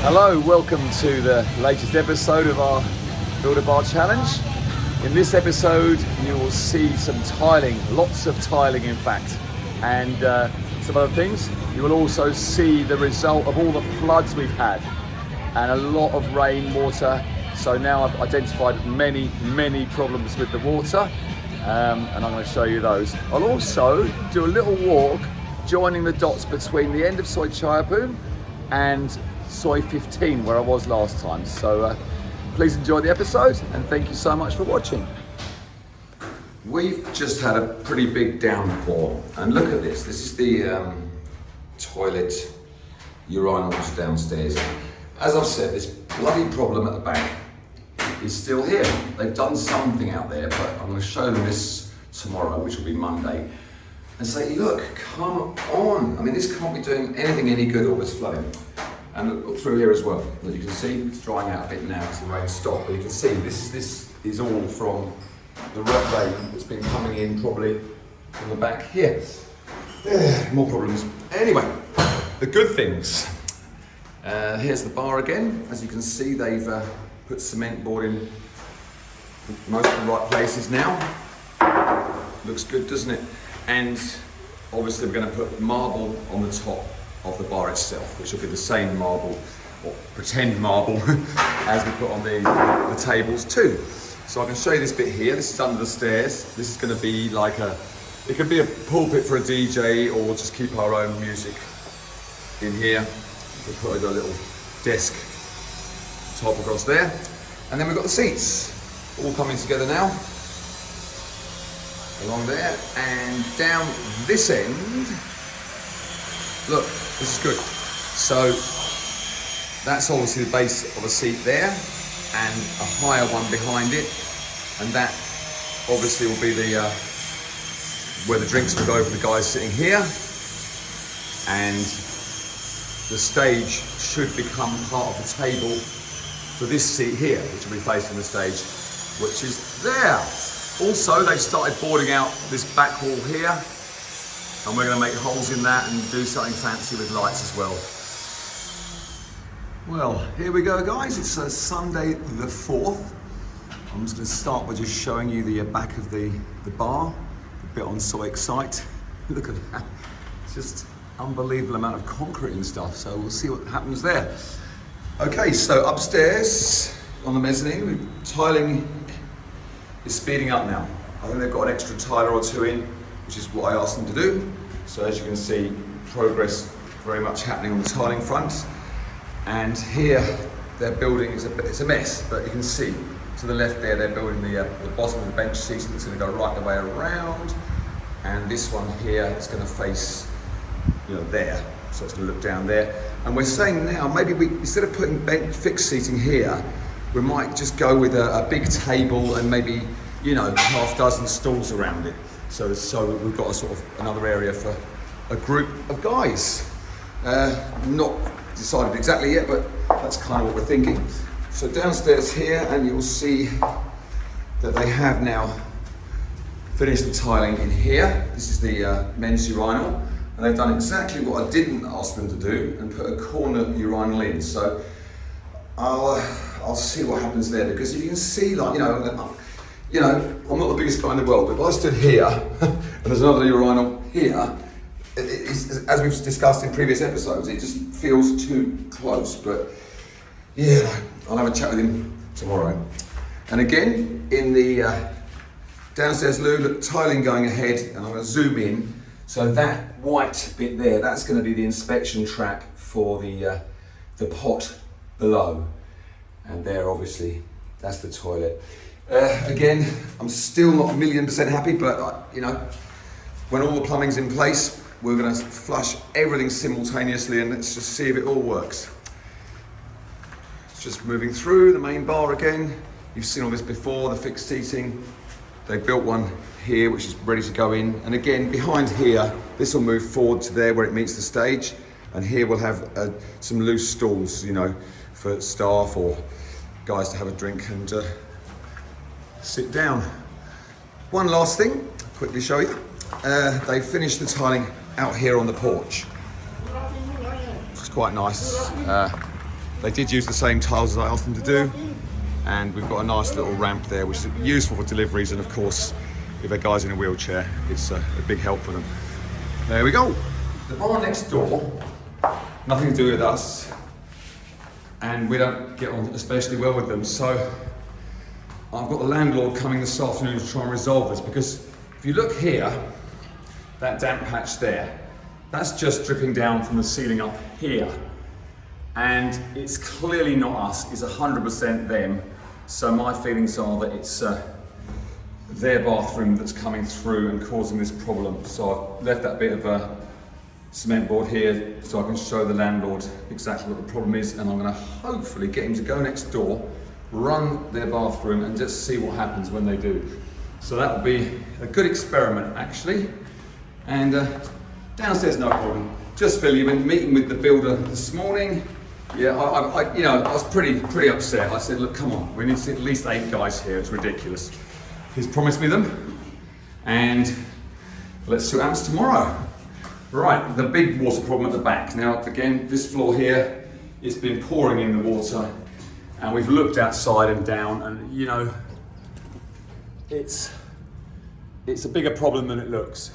Hello, welcome to the latest episode of our Build a Bar Challenge. In this episode you will see some tiling, lots of tiling in fact, and some other things. You will also see the result of all the floods we've had and a lot of rain water. So now I've identified many problems with the water, and I'm going to show you those. I'll also do a little walk joining the dots between the end of Soi Chayapum and Soi 15 where I was last time. So please enjoy the episode and thank you so much for watching. We've just had a pretty big downpour and look at this. This is the toilet urinals downstairs. As I've said, this bloody problem at the back is still here. They've done something out there, but I'm going to show them this tomorrow, which will be Monday, and say, look, come on. I mean, this can't be doing anything any good, all this flooding. And look through here as well. As you can see, it's drying out a bit now as the rain stopped, but you can see this is all from the rock rain that's been coming in probably from the back here. More problems. Anyway, the good things. Here's the bar again. As you can see, they've put cement board in most of the right places now. Looks good, doesn't it? And obviously we're going to put marble on the top of the bar itself, which will be the same marble, or pretend marble, as we put on the tables too. So I can show you this bit here. This is under the stairs. This is going to be like it could be a pulpit for a DJ, or just keep our own music in here. We'll put a little desk top across there. And then we've got the seats all coming together now. Along there and down this end. Look, this is good. So that's obviously the base of a seat there and a higher one behind it. And that obviously will be the where the drinks will go for the guys sitting here. And the stage should become part of the table for this seat here, which will be facing the stage, which is there. Also, they've started boarding out this back wall here, and we're going to make holes in that and do something fancy with lights as well. Well, here we go, guys. It's Sunday the 4th. I'm just going to start by just showing you the back of the bar, a bit on Soi Excite. Look at that. It's just unbelievable amount of concrete and stuff, so we'll see what happens there. Okay, so upstairs on the mezzanine, tiling is speeding up now. I think they've got an extra tiler or two in, which is what I asked them to do. So as you can see, progress very much happening on the tiling front. And here they're building, it's a mess, but you can see to the left there, they're building the bottom of the bench seating that's going to go right the way around. And this one here is going to face, there. So it's going to look down there. And we're saying now, maybe we, instead of putting fixed seating here, we might just go with a big table and maybe, half dozen stools around it. So we've got a sort of another area for a group of guys. Not decided exactly yet, but that's kind of what we're thinking. So downstairs here, and you'll see that they have now finished the tiling in here. This is the men's urinal, and they've done exactly what I didn't ask them to do and put a corner urinal in. So I'll see what happens there, because you can see, I'm not the biggest guy in the world, but if I stood here and there's another urinal here, as we've discussed in previous episodes, it just feels too close. But yeah, I'll have a chat with him tomorrow. And again, in the downstairs loo, look, tiling going ahead, and I'm going to zoom in. So that white bit there, that's going to be the inspection track for the pot below. And there, obviously, that's the toilet. Again, I'm still not 1,000,000% happy, but when all the plumbing's in place, we're going to flush everything simultaneously, and let's just see if it all works. It's just moving through the main bar again. You've seen all this before, the fixed seating. They built one here, which is ready to go in. And again, behind here, this will move forward to there where it meets the stage. And here we'll have some loose stools, for staff or guys to have a drink and sit down. One last thing, quickly show you. They finished the tiling out here on the porch, which is quite nice. They did use the same tiles as I asked them to do, and we've got a nice little ramp there, which is useful for deliveries, and of course, if a guy's in a wheelchair, it's a big help for them. There we go. The bar next door, nothing to do with us, and we don't get on especially well with them, so I've got the landlord coming this afternoon to try and resolve this, because if you look here, that damp patch there, that's just dripping down from the ceiling up here. And it's clearly not us, it's 100% them. So my feelings are that it's their bathroom that's coming through and causing this problem. So I've left that bit of a cement board here so I can show the landlord exactly what the problem is, and I'm gonna hopefully get him to go next door, run their bathroom, and just see what happens when they do. So that will be a good experiment actually. And downstairs, no problem. Just Phil, you've been meeting with the builder this morning. Yeah, I was pretty upset. I said, look, come on, we need to see at least 8 guys here. It's ridiculous. He's promised me them, and let's see what happens tomorrow. Right, the big water problem at the back. Now, again, this floor here, it's been pouring in the water, and we've looked outside and down, and you know, it's a bigger problem than it looks.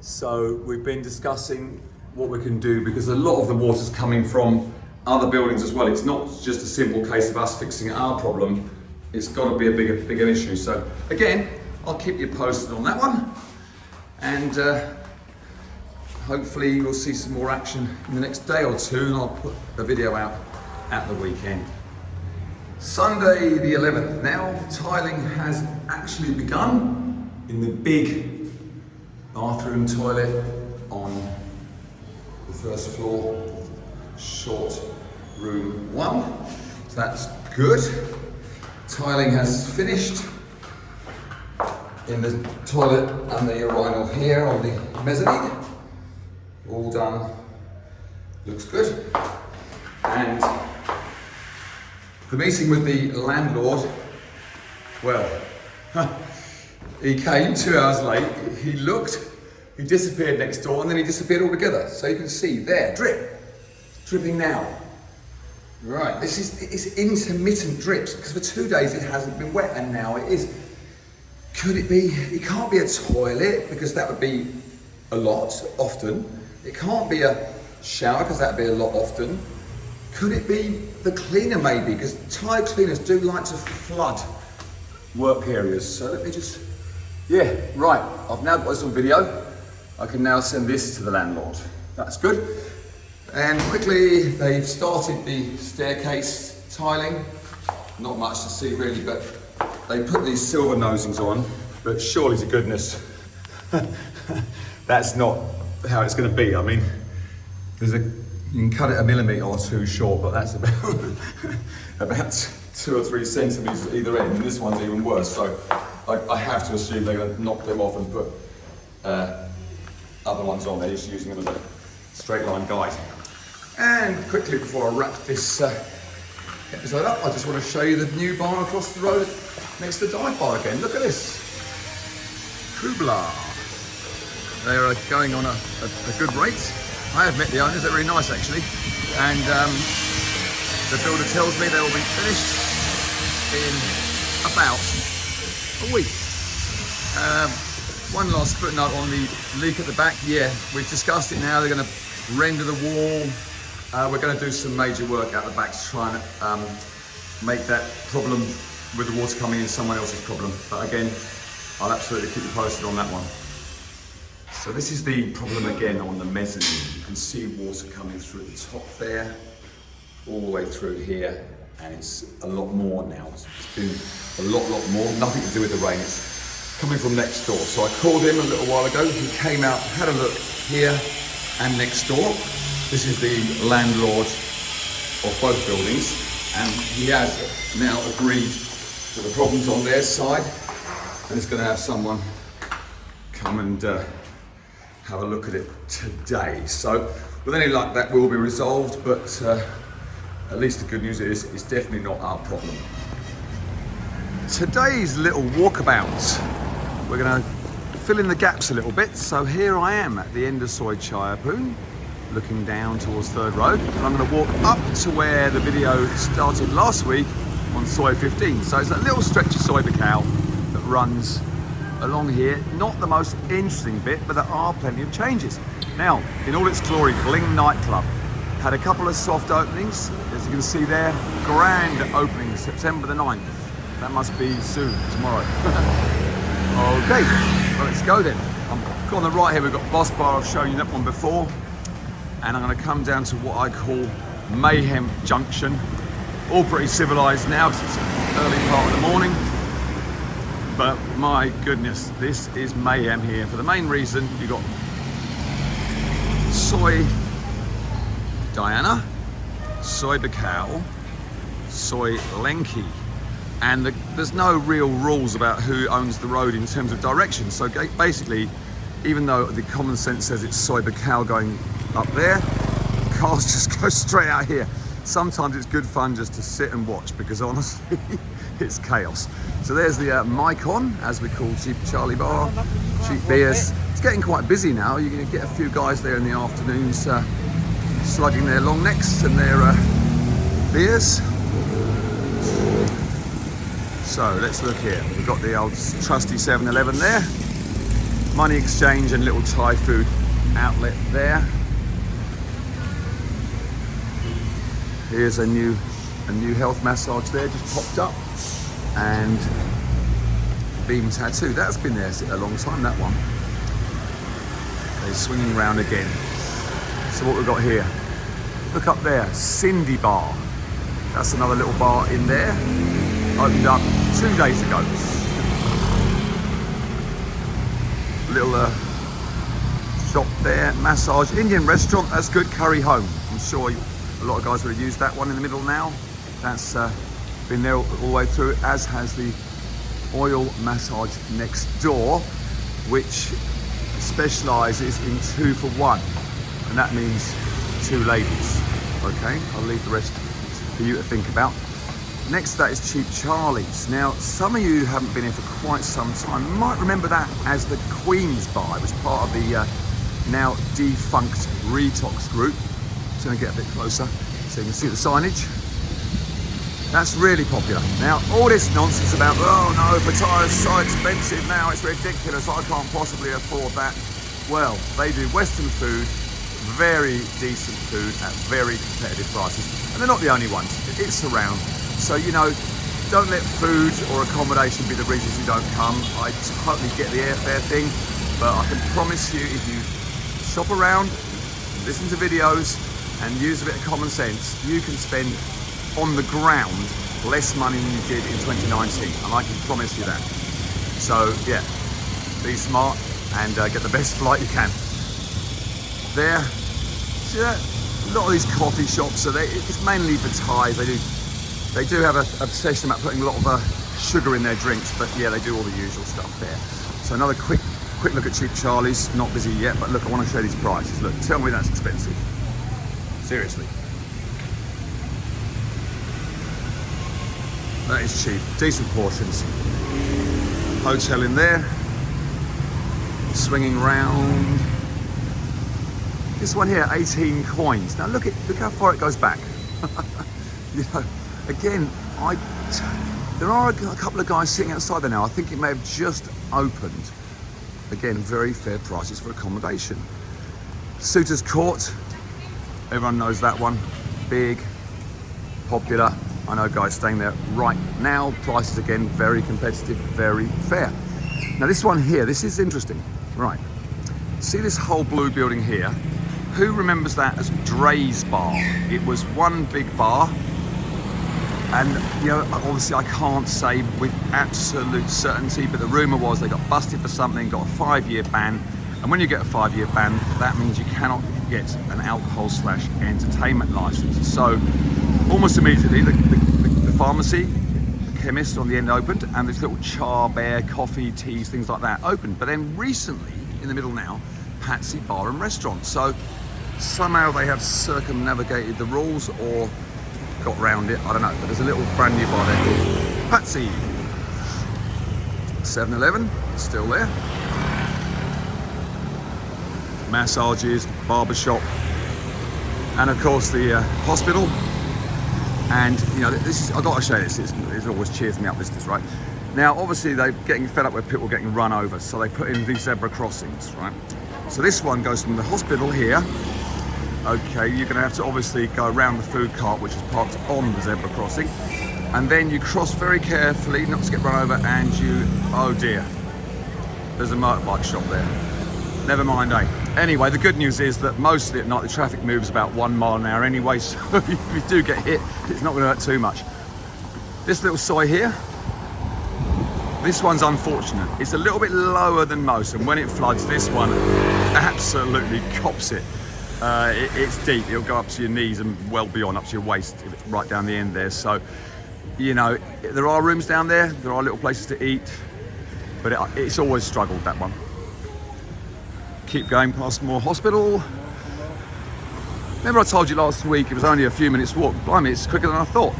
So we've been discussing what we can do, because a lot of the water's coming from other buildings as well. It's not just a simple case of us fixing our problem. It's got to be a bigger issue. So again, I'll keep you posted on that one, and hopefully you'll see some more action in the next day or two, and I'll put a video out at the weekend. Sunday the 11th. Now tiling has actually begun in the big bathroom toilet on the first floor, short room 1. So that's good. Tiling has finished in the toilet and the urinal here on the mezzanine. All done. Looks good. And the meeting with the landlord, well, he came 2 hours late, he looked, he disappeared next door, and then he disappeared altogether. So you can see there, dripping now. Right, it's intermittent drips, because for 2 days it hasn't been wet, and now it is. Could it be, it can't be a toilet, because that would be a lot, often. It can't be a shower, because that would be a lot, often. Could it be the cleaner maybe, because tile cleaners do like to flood work areas. So let me just, yeah, right, I've now got this on video. I can now send this to the landlord. That's good. And quickly, they've started the staircase tiling. Not much to see really, but they put these silver nosings on, but surely to goodness, that's not how it's gonna be. I mean, you can cut it a millimetre or 2 short, but that's about 2 or 3 centimetres at either end, and this one's even worse. So I have to assume they're going to knock them off and put other ones on. They're just using them as a straight line guide. And quickly, before I wrap this episode up, I just want to show you the new bar across the road next to the dive bar again. Look at this. Kubla. They are going on a good rate. I have met the owners, they're very nice actually. And the builder tells me they will be finished in about a week. One last footnote on the leak at the back. Yeah, we've discussed it now. They're going to render the wall. We're going to do some major work out the back to try and make that problem with the water coming in someone else's problem. But again, I'll absolutely keep you posted on that one. So this is the problem again on the mezzanine. You can see water coming through the top there, all the way through here, and it's a lot more now. It's been a lot more, nothing to do with the rain. It's coming from next door. So I called him a little while ago. He came out, had a look here and next door. This is the landlord of both buildings, and he has now agreed to the problems on their side, and he's going to have someone come and have a look at it today. So with any luck that will be resolved, but at least the good news is it's definitely not our problem. Today's little walkabout, we're going to fill in the gaps a little bit. So here I am at the end of Soi Chaiyapoon, looking down towards Third Road. And I'm going to walk up to where the video started last week on Soi 15. So it's a little stretch of Soi Buakhao that runs along here. Not the most interesting bit, but there are plenty of changes. Now, in all its glory, Bling nightclub had a couple of soft openings. As you can see there, grand opening, September the 9th. That must be soon, tomorrow. Okay, well, let's go then. On the right here, we've got Boss Bar. I've shown you that one before. And I'm going to come down to what I call Mayhem Junction. All pretty civilized now because it's early part of the morning. But my goodness, this is mayhem here. For the main reason, you've got Soi Diana, Soi Buakhao, Soi Lenki. And there's no real rules about who owns the road in terms of direction. So basically, even though the common sense says it's Soi Buakhao going up there, cars just go straight out here. Sometimes it's good fun just to sit and watch because honestly, it's chaos. So there's the Mycon, as we call Cheap Charlie Bar, cheap beers. It's getting quite busy now. You're going to get a few guys there in the afternoons slugging their long necks and their beers. So let's look here. We've got the old trusty 7-Eleven there. Money exchange and little Thai food outlet there. Here's a new health massage there, just popped up. And Beam Tattoo, that's been there a long time, that one. They're swinging round again. So what we've got here, look up there, Cindy Bar. That's another little bar in there. Opened up 2 days ago. Little shop there, massage, Indian restaurant, that's good, Curry Home. I'm sure a lot of guys would have used that one in the middle now. That's been there all the way through, as has the oil massage next door, which specialises in 2 for 1. And that means 2 ladies. Okay, I'll leave the rest for you to think about. Next to that is Cheap Charlie's. Now, some of you who haven't been here for quite some time might remember that as the Queen's Bar. It was part of the now defunct Retox group. Just going to get a bit closer so you can see the signage. That's really popular. Now, all this nonsense about, oh no, Pattaya's so expensive now, it's ridiculous, I can't possibly afford that. Well, they do Western food, very decent food at very competitive prices. And they're not the only ones, it's around. So, you know, don't let food or accommodation be the reasons you don't come. I totally get the airfare thing, but I can promise you, if you shop around, listen to videos, and use a bit of common sense, you can spend on the ground less money than you did in 2019, and I can promise you that. So yeah, be smart and get the best flight you can. There, see that? A lot of these coffee shops, so it's mainly for Thais. They do have an obsession about putting a lot of sugar in their drinks, but yeah, they do all the usual stuff there. So another quick look at Cheap Charlie's. Not busy yet, but look, I want to show these prices. Look, tell me that's expensive. Seriously. That is cheap, decent portions. Hotel in there, swinging round. This one here, 18 coins. Now look how far it goes back. You know, again, there are a couple of guys sitting outside there now. I think it may have just opened. Again, very fair prices for accommodation. Suitors Court, everyone knows that one. Big, popular. I know guys staying there right now. Prices again, very competitive, very fair. Now this one here, this is interesting. Right, see this whole blue building here? Who remembers that as Dre's Bar? It was one big bar. And you know, obviously I can't say with absolute certainty, but the rumor was they got busted for something, got a 5-year ban. And when you get a 5-year ban, that means you cannot get an alcohol/entertainment license. So almost immediately, the pharmacy, the chemist on the end opened, and this little char bear, coffee, teas, things like that opened. But then recently, in the middle now, Patsy Bar and Restaurant. So somehow they have circumnavigated the rules or got round it, I don't know. But there's a little brand new bar there called Patsy. 7-Eleven, still there. Massages, barbershop, and of course the hospital. And you know, this is, I've got to show you this, it always cheers me up, this, right? Now obviously they're getting fed up with people getting run over, so they put in these zebra crossings, right? So this one goes from the hospital here. Okay, you're going to have to obviously go around the food cart, which is parked on the zebra crossing, and then you cross very carefully not to get run over, and you, oh dear, there's a motorbike shop there. Never mind, eh? Anyway, the good news is that mostly at night the traffic moves about 1 mile an hour anyway, so if you do get hit, it's not going to hurt too much. This little soy here, this one's unfortunate. It's a little bit lower than most, and when it floods, this one absolutely cops it. It's deep, it'll go up to your knees and well beyond, up to your waist, right down the end there. So, you know, there are rooms down there are little places to eat, but it's always struggled, that one. Keep going past more hospital. Remember I told you last week it was only a few minutes walk? Blimey, it's quicker than I thought.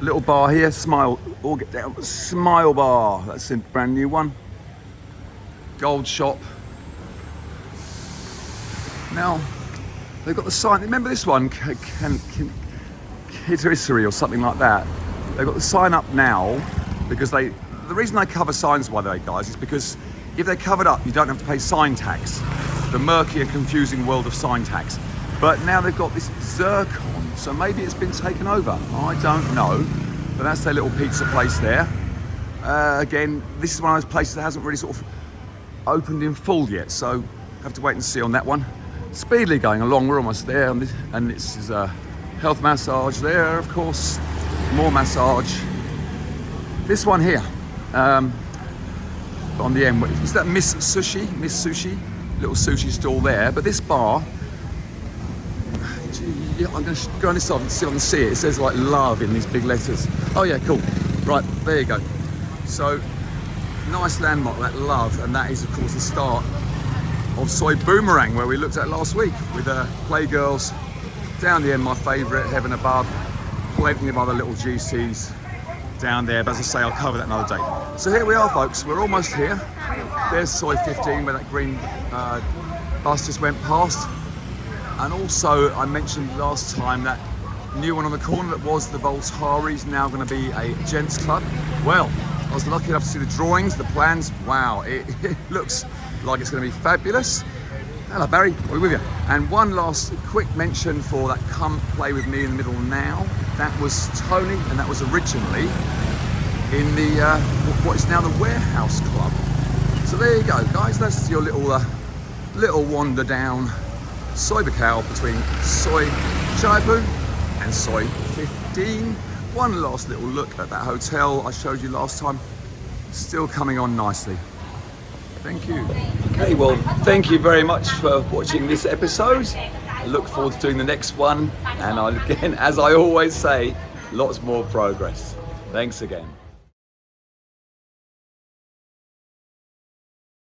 A little bar here, Smile, all get down, Smile Bar, that's a brand new one. Gold shop. Now, they've got the sign, remember this one, Kitterissery or something like that? They've got the sign up now because the reason they cover signs, by the way, guys, is because if they're covered up, you don't have to pay sign tax. The murky and confusing world of sign tax. But now they've got this zircon, so maybe it's been taken over. I don't know, but that's their little pizza place there. Again, this is one of those places that hasn't really sort of opened in full yet, so have to wait and see on that one. Speedily going along, we're almost there, and this is a health massage there, of course. More massage. This one here. On the end, is that Miss Sushi? Little sushi stall there. But this bar, yeah, I'm going to go on this side and see if I can see it. It says like love in these big letters. Oh yeah, cool. Right, there you go. So, nice landmark, that love, and that is of course the start of Soy Boomerang, where we looked at last week with Playgirls. Down the end, my favourite, Heaven Above. Plenty of other little GCs down there, but as I say, I'll cover that another day. So here we are, folks, we're almost here. There's Soy 15 where that green bus just went past. And also, I mentioned last time that new one on the corner that was the Voltari is now going to be a gents club. Well, I was lucky enough to see the drawings, the plans. Wow, it looks like it's going to be fabulous. Hello Barry, we're with you. And one last quick mention for that Come Play With Me in the Middle Now. That was Tony, and that was originally in the what is now the Warehouse Club. So there you go, guys. That's your little wander down Soy Bacau between Soy Chaipu and Soy 15. One last little look at that hotel I showed you last time. Still coming on nicely. Thank you. Okay, well, thank you very much for watching this episode. I look forward to doing the next one. And again, as I always say, lots more progress. Thanks again.